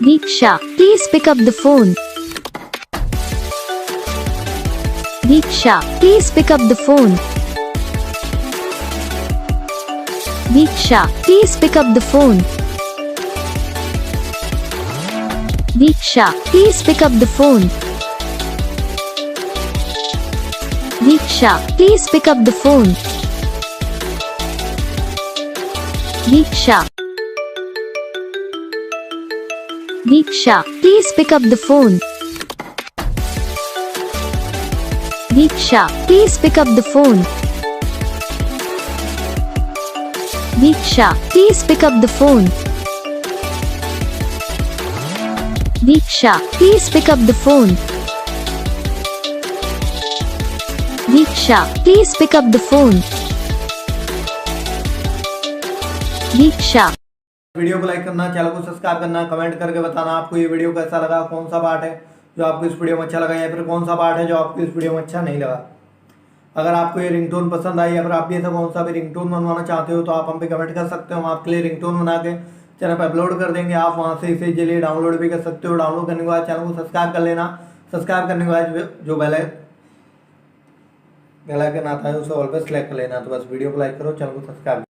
Diksha, please pick up the phone. Diksha, please pick up the phone. Diksha, please pick up the phone. Diksha, please pick up the phone. Diksha, please pick up the phone. Diksha. Diksha, please pick up the phone. Diksha, please pick up the phone. Diksha, please pick up the phone. Diksha, please pick up the phone. Diksha, please pick up the phone. Diksha. Video को like करना, channel को subscribe करना, comment करके बताना आपको ये video कैसा लगा, कौन सा पार्ट है जो आपको इस वीडियो में अच्छा लगा या फिर कौन सा पार्ट है जो आपको इस वीडियो में अच्छा नहीं लगा। अगर आपको ये रिंगटोन पसंद आई या फिर आप भी ऐसा कौन सा भी रिंगटोन बनवाना चाहते हो तो आप हम पे कमेंट कर सकते हो। हम आपके लिए रिंगटोन बना के चैनल पर अपलोड कर देंगे। आप वहाँ से इसे इजीली डाउनलोड भी कर सकते हो। डाउनलोड करने के बाद चैनल को सब्सक्राइब कर लेना। सब्सक्राइब करने के बाद जो बेल आइकन आता है उसे ऑल पे सेलेक्ट कर लेना। तो बस वीडियो को लाइक करो, चैनल को सब्सक्राइब